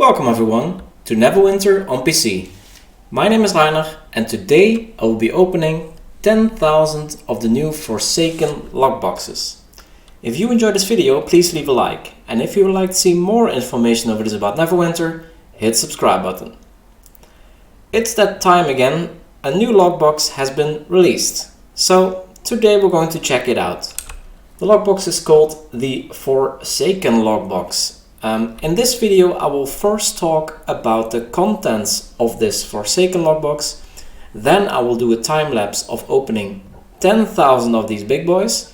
Welcome everyone to Neverwinter on PC. My name is Rainer and today I will be opening 10,000 of the new Forsaken lockboxes. If you enjoyed this video, please leave a like, and if you would like to see more information over this about Neverwinter, hit subscribe button. It's that time again, a new lockbox has been released, so today we're going to check it out. The lockbox is called the Forsaken lockbox. In this video I will first talk about the contents of this Forsaken lockbox, then I will do a time lapse of opening 10,000 of these big boys,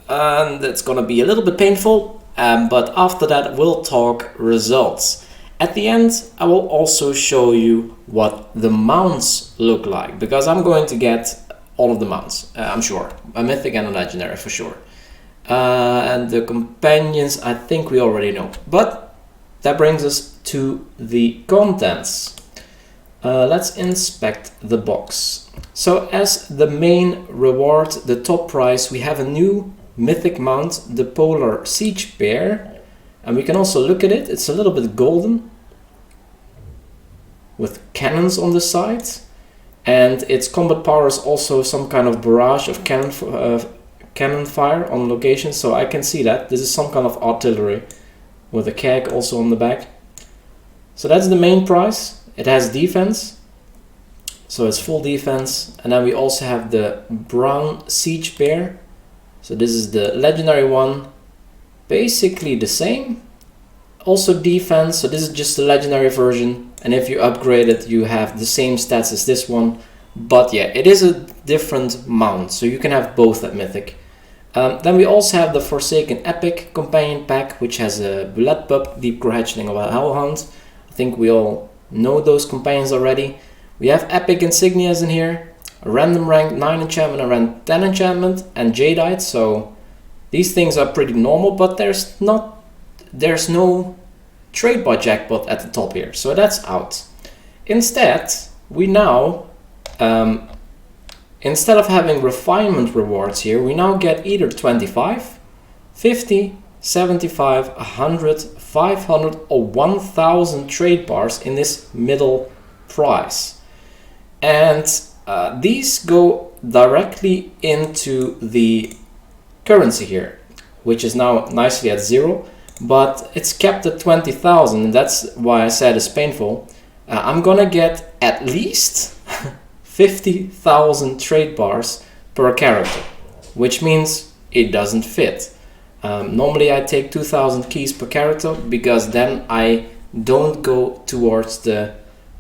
and it's gonna be a little bit painful, but after that we'll talk results. At the end I will also show you what the mounts look like, because I'm going to get all of the mounts, I'm sure, a mythic and a legendary for sure. And the companions I think we already know, but that brings us to the contents. Let's inspect the box. So as the main reward, the top prize, we have a new mythic mount, the Polar Siege Bear, and we can also look at it. It's a little bit golden with cannons on the side, and its combat power is also some kind of barrage of cannon fire on location, so I can see that this is some kind of artillery with a keg also on the back. So that's the main prize. It has defense, so it's full defense, and then we also have the Brown Siege Bear. So this is the legendary one, basically the same, also defense, so this is just the legendary version, and if you upgrade it you have the same stats as this one, but yeah, it is a different mount, so you can have both at mythic. Then we also have the Forsaken Epic Companion Pack, which has a Bullet Pup, Deep Core Hatchling, or a Hellhound. I think we all know those companions already. We have Epic Insignias in here, a random rank 9 enchantment, a rank 10 enchantment, and Jadeite, so these things are pretty normal, but there's no trade by jackpot at the top here, so that's out. Instead, we now instead of having refinement rewards here, we now get either 25, 50, 75, 100, 500 or 1000 trade bars in this middle price. And these go directly into the currency here, which is now nicely at 0, but it's kept at 20,000, and that's why I said it's painful. I'm gonna get at least 50,000 trade bars per character, which means it doesn't fit. Normally I take 2,000 keys per character, because then I don't go towards the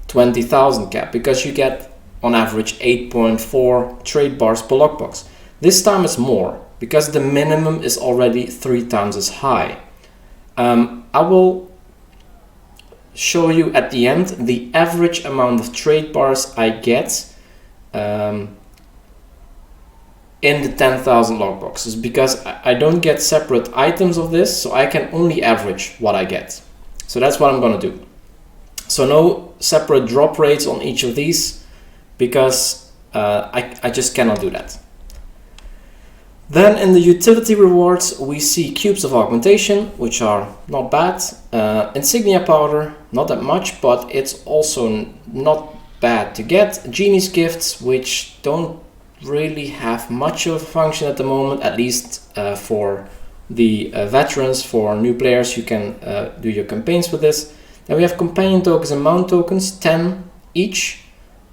20,000 cap, because you get on average 8.4 trade bars per lockbox. This time it's more, because the minimum is already 3 times as high. I will show you at the end the average amount of trade bars I get in the 10,000 lockboxes, because I don't get separate items of this, so I can only average what I get. So that's what I'm gonna do. So no separate drop rates on each of these, because I just cannot do that. Then in the utility rewards we see Cubes of Augmentation, which are not bad, Insignia Powder, not that much, but it's also not bad to get, Genie's Gifts, which don't really have much of a function at the moment, at least for the veterans. For new players you can do your campaigns with this. Then we have Companion Tokens and Mount Tokens, 10 each,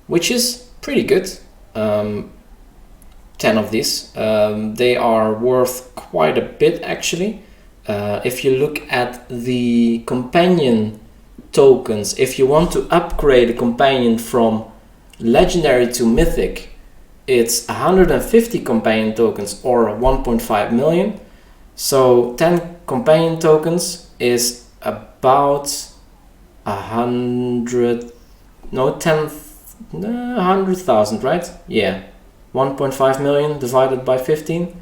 which is pretty good. 10 of these. They are worth quite a bit actually. If you look at the companion tokens, if you want to upgrade a companion from legendary to mythic, it's 150 companion tokens or 1.5 million. So 10 companion tokens is about 100,000, right? Yeah. 1.5 million divided by 15.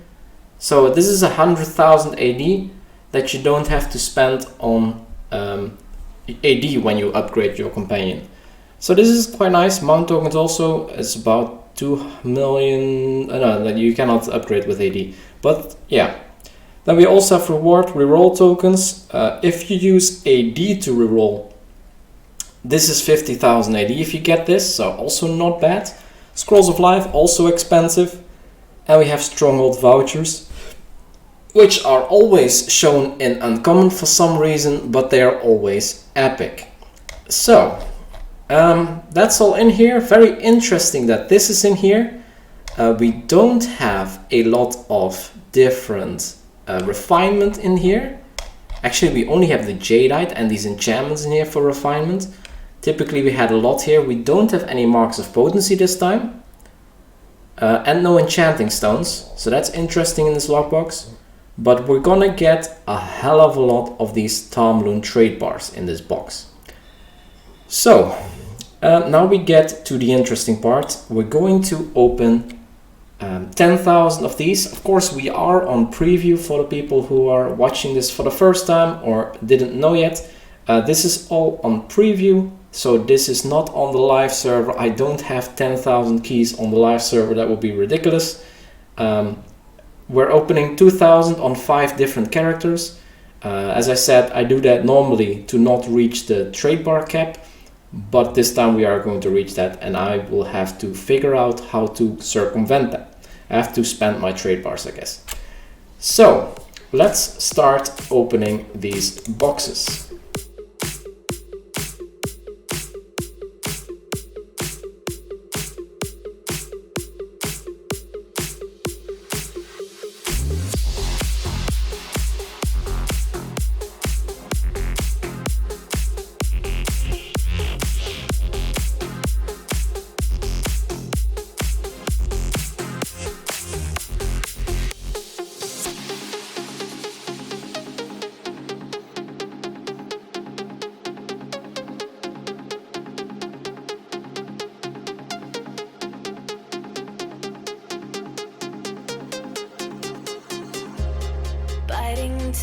So this is 100,000 AD that you don't have to spend on AD when you upgrade your companion. So this is quite nice. Mount tokens also is about 2 million. No, that you cannot upgrade with AD. But yeah. Then we also have reroll tokens. If you use AD to reroll This is 50,000 AD if you get this, so also not bad. Scrolls of Life, also expensive. And we have Stronghold Vouchers, which are always shown in uncommon for some reason, but they are always epic. So, that's all in here. Very interesting that this is in here. We don't have a lot of different refinement in here. Actually, we only have the Jadeite and these enchantments in here for refinement. Typically, we had a lot here. We don't have any marks of potency this time. And no enchanting stones. So that's interesting in this lockbox. But we're gonna get a hell of a lot of these Tamloon trade bars in this box. So, now we get to the interesting part. We're going to open 10,000 of these. Of course, we are on preview for the people who are watching this for the first time or didn't know yet. This is all on preview, so this is not on the live server. I don't have 10,000 keys on the live server. That would be ridiculous. We're opening 2,000 on 5 different characters. As I said, I do that normally to not reach the trade bar cap, but this time we are going to reach that, and I will have to figure out how to circumvent that. I have to spend my trade bars, I guess. So let's start opening these boxes.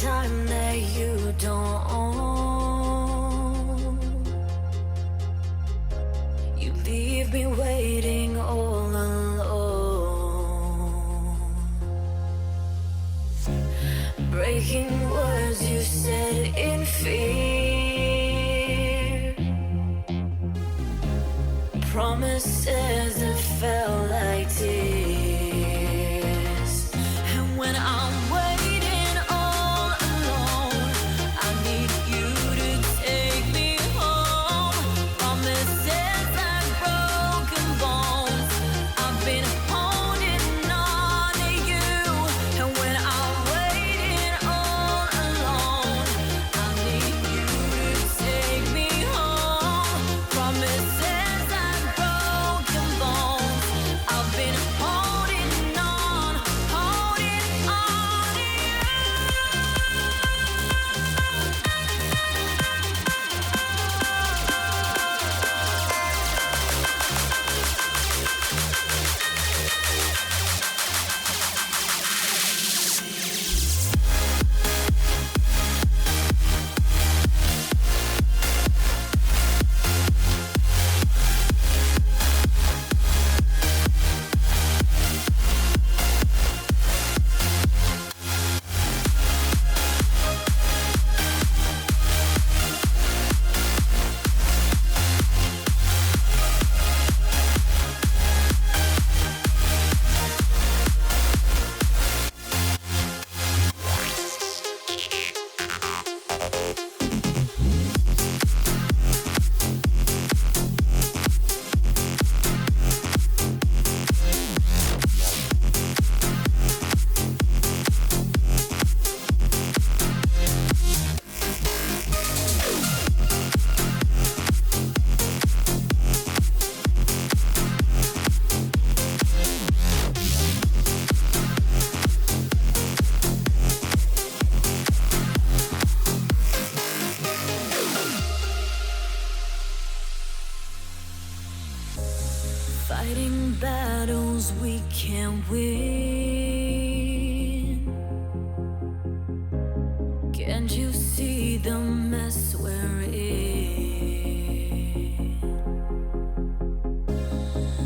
Time that you don't own. You leave me waiting all alone. Breaking words you said in fear. Promises that felt like tears. And when I'm waiting all alone, I need you to take me home. Promises like broken bones. I've been holding on to you. And when I'm waiting all alone, I need you to take me home. Promises like broken bones. I've been holding on to you. Fighting battles we can't win. Can't you see the mess we're in?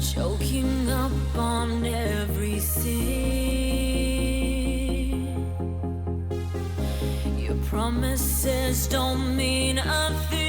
Choking up on every sin. Your promises don't mean a thing.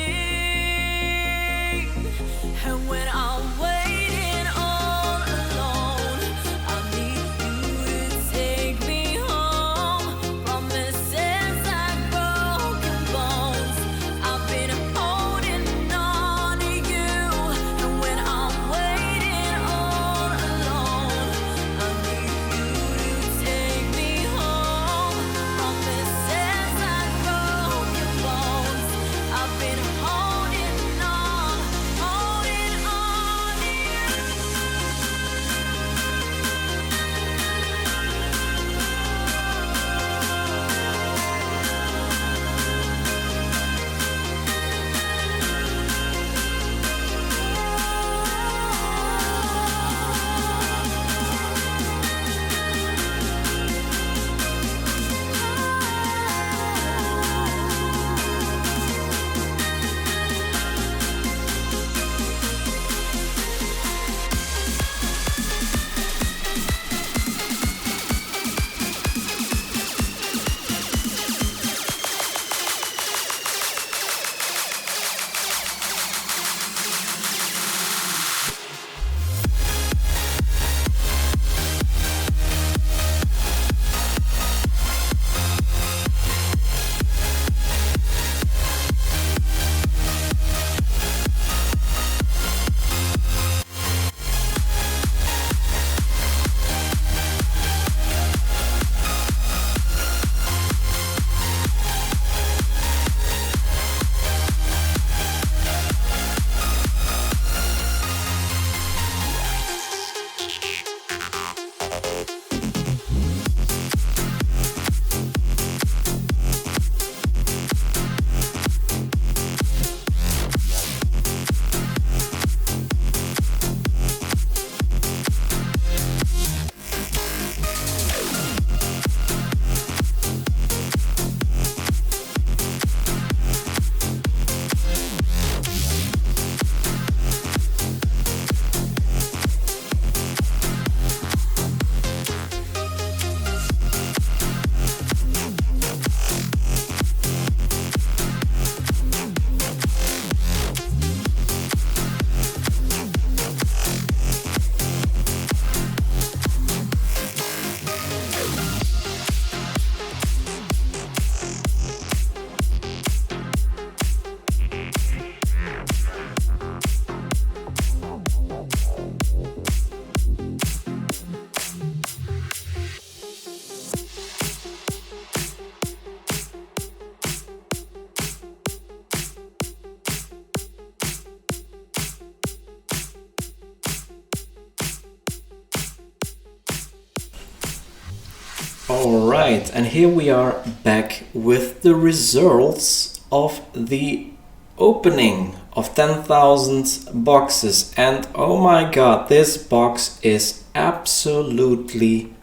Alright, and here we are back with the results of the opening of 10,000 boxes. And oh my god, this box is absolutely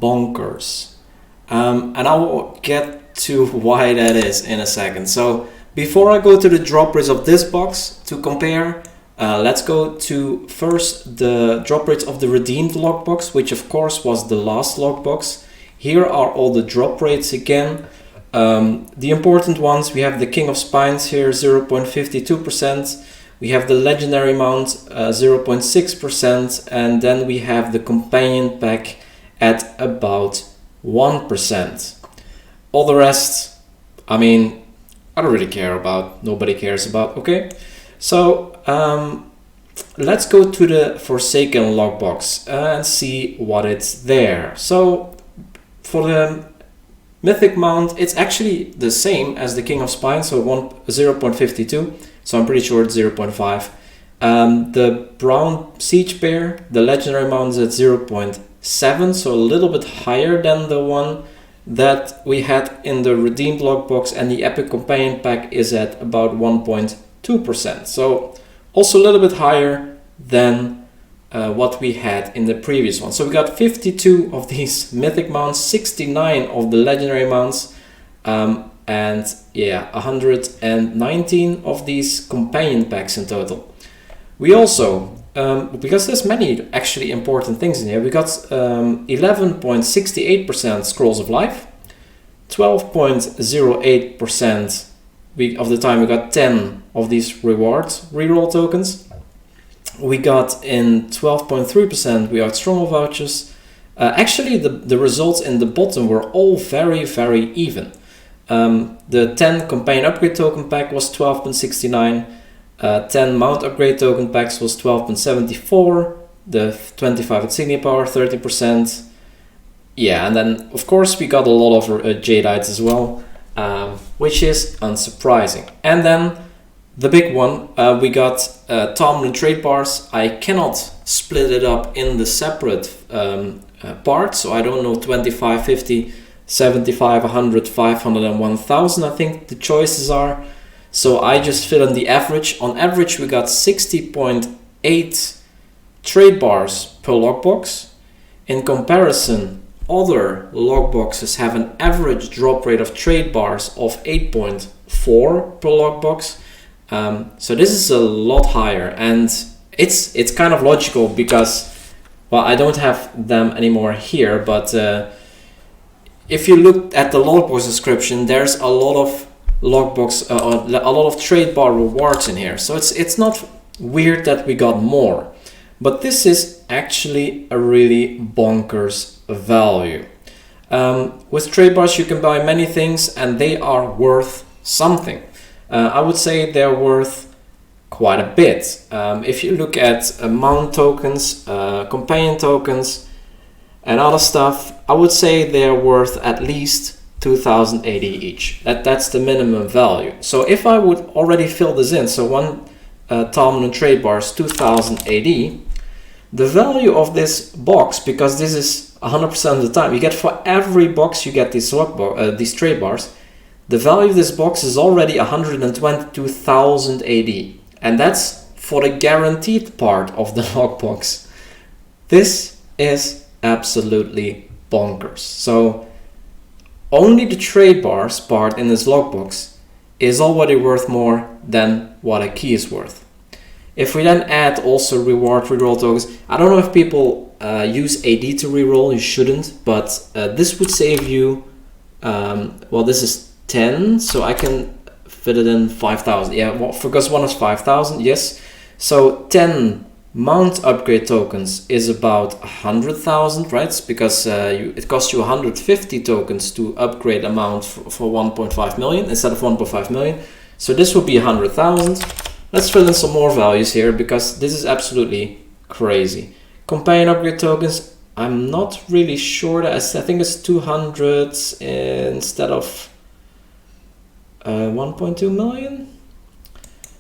bonkers. And I will get to why that is in a second. So before I go to the drop rates of this box to compare, let's go to first the drop rates of the redeemed lockbox, which of course was the last lockbox. Here are all the drop rates again. The important ones, we have the King of Spines here, 0.52%. We have the Legendary Mount, 0.6%. And then we have the Companion Pack at about 1%. All the rest, I mean, I don't really care about, nobody cares about, okay? So let's go to the Forsaken lockbox and see what it's there. So for the Mythic Mount, it's actually the same as the King of Spines, so 0.52, so I'm pretty sure it's 0.5. The Brown Siege Bear, the Legendary Mount is at 0.7, so a little bit higher than the one that we had in the Redeemed Lockbox, and the Epic Companion Pack is at about 1.2%, so also a little bit higher than what we had in the previous one. So we got 52 of these Mythic Mounts, 69 of the Legendary Mounts, and yeah, 119 of these Companion Packs in total. We also, because there's many actually important things in here, we got 11.68% Scrolls of Life, 12.08% of the time we got 10 of these rewards reroll tokens. We got in 12.3% we got Stronghold Vouchers. Actually the results in the bottom were all very even. The 10 Companion Upgrade Token Pack was 12.69, 10 Mount Upgrade Token Packs was 12.74, the 25 Insignia Power 30%. Yeah, and then of course we got a lot of Jadeite as well, which is unsurprising. And then the big one, we got Tom trade bars. I cannot split it up in the separate parts, so I don't know 25, 50, 75, 100, 500 and 1000 I think the choices are. So I just fill in the average. On average we got 60.8 trade bars per lockbox. In comparison, other lockboxes have an average drop rate of trade bars of 8.4 per lockbox. So this is a lot higher, and it's kind of logical because, well, I don't have them anymore here, but if you look at the lockbox description, there's a lot of lockbox, a lot of trade bar rewards in here. So it's not weird that we got more, but this is actually a really bonkers value. With trade bars, you can buy many things, and they are worth something. I would say they're worth quite a bit. If you look at mount tokens, companion tokens, and other stuff, I would say they're worth at least 2000 AD each. That's the minimum value. So if I would already fill this in, so one Talman trade bars 2000 AD, the value of this box, because this is 100% of the time, you get for every box you get these trade bars. The value of this box is already 122,000 AD, and that's for the guaranteed part of the lockbox. This is absolutely bonkers. So only the trade bars part in this lockbox is already worth more than what a key is worth. If we then add also reward reroll tokens, I don't know if people use AD to reroll, you shouldn't, but this would save you, well, this is 10, so I can fit it in 5,000. Yeah, well, because one is 5,000, yes. So 10 mount upgrade tokens is about 100,000, right? Because it costs you 150 tokens to upgrade a mount for 1.5 million instead of 1.5 million. So this would be 100,000. Let's fill in some more values here because this is absolutely crazy. Companion upgrade tokens, I'm not really sure. I think it's 200 instead of 1.2 million.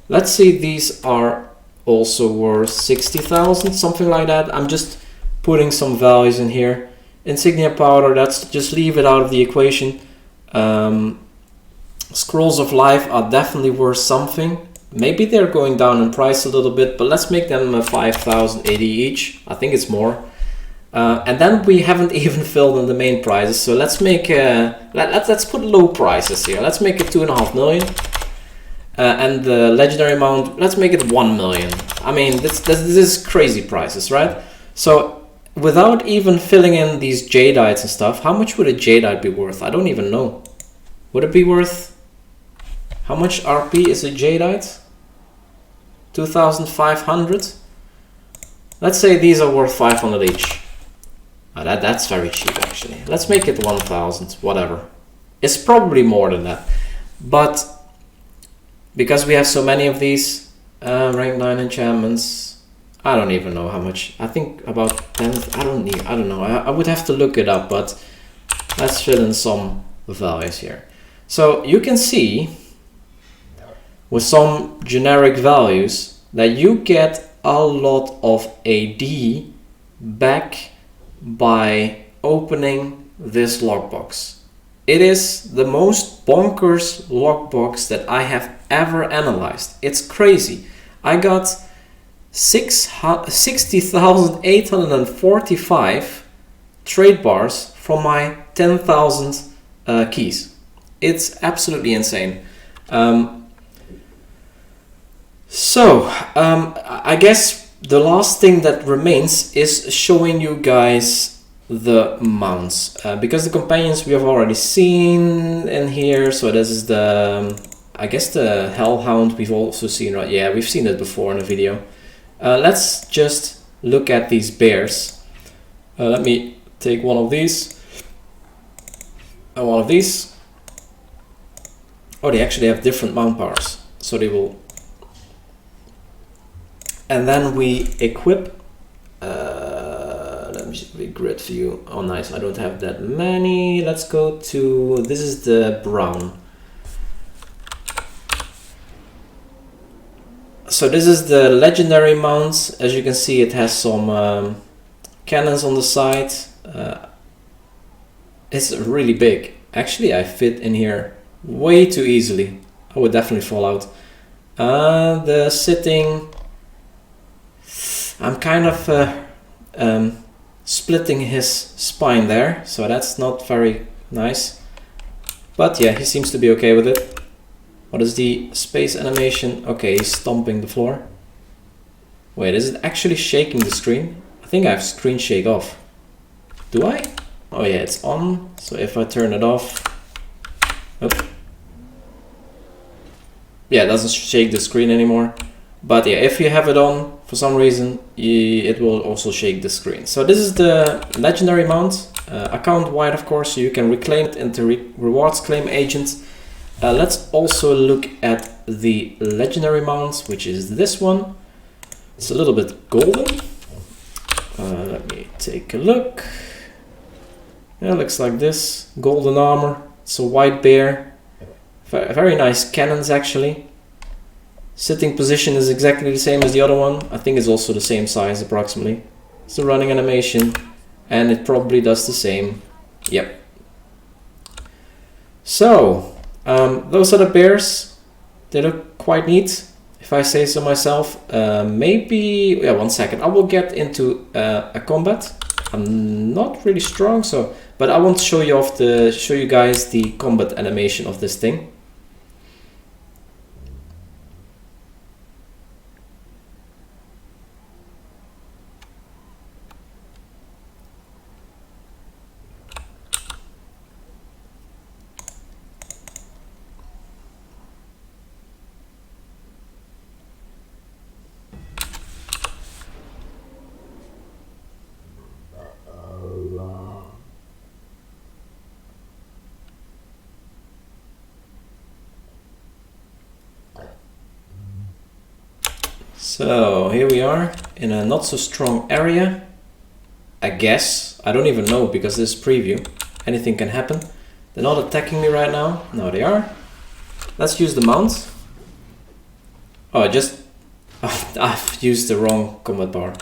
Let's see, these are also worth 60,000, something like that. I'm just putting some values in here Insignia powder, that's just leave it out of the equation. Scrolls of life are definitely worth something. Maybe they're going down in price a little bit, but let's make them 5,080 each. I think it's more. And then we haven't even filled in the main prizes, so let's make let's put low prices here. Let's make it 2.5 million. And the legendary mount, let's make it 1 million. I mean, this is crazy prices, right? So without even filling in these jadites and stuff, how much would a jadite be worth? I don't even know. Would it be worth, how much RP is a jadite? 2,500. Let's say these are worth 500 each. Oh, that's very cheap actually. Let's make it 1,000, whatever. It's probably more than that, but because we have so many of these rank 9 enchantments, I don't even know how much. I think about 10. I don't know. I would have to look it up, but let's fill in some values here. So you can see with some generic values that you get a lot of AD back by opening this lockbox. It is the most bonkers lockbox that I have ever analyzed. It's crazy. I got 60,845 trade bars from my 10,000 keys. It's absolutely insane. I guess the last thing that remains is showing you guys the mounts, because the companions we have already seen in here. So this is the, I guess the Hellhound we've also seen, right? Yeah, we've seen it before in a video. Let's just look at these bears. Let me take one of these and one of these. Oh, they actually have different mount powers, so they will. And then we equip. Let me just grid view. Oh, nice. I don't have that many. Let's go to. This is the brown. So this is the legendary mount. As you can see, it has some cannons on the side. It's really big. Actually, I fit in here way too easily. I would definitely fall out. The sitting, I'm kind of splitting his spine there, so that's not very nice. But yeah, he seems to be okay with it. What is the space animation? Okay, he's stomping the floor. Wait, is it actually shaking the screen? I think I have screen shake off. Do I? Oh yeah, it's on. So if I turn it off, oh. Yeah, it doesn't shake the screen anymore. But yeah, if you have it on, for some reason, it will also shake the screen. So this is the legendary mount, account wide of course, so you can reclaim it into rewards claim agent. Let's also look at the legendary mount, which is this one. It's a little bit golden. Let me take a look. Yeah, it looks like this. Golden armor. It's a white bear. Very nice cannons actually. Sitting position is exactly the same as the other one. I think it's also the same size approximately. It's the running animation, and it probably does the same. Yep. So those are the bears. They look quite neat, if I say so myself. Maybe, yeah, 1 second. I will get into a combat. I'm not really strong, so, but I want to show you show you guys the combat animation of this thing. So here we are in a not so strong area, I guess. I don't even know because this is preview. Anything can happen. They're not attacking me right now. No, they are. Let's use the mount. Oh, I've used the wrong combat bar.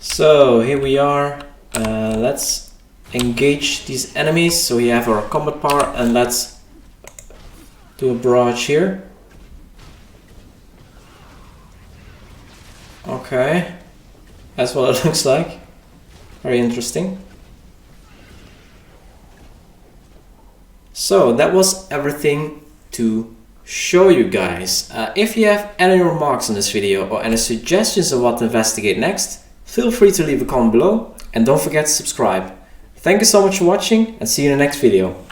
So here we are. Let's engage these enemies. So we have our combat power, and let's do a barrage here. Okay, that's what it looks like. Very interesting. So that was everything to show you guys. If you have any remarks on this video or any suggestions of what to investigate next, feel free to leave a comment below, and don't forget to subscribe. Thank you so much for watching, and see you in the next video.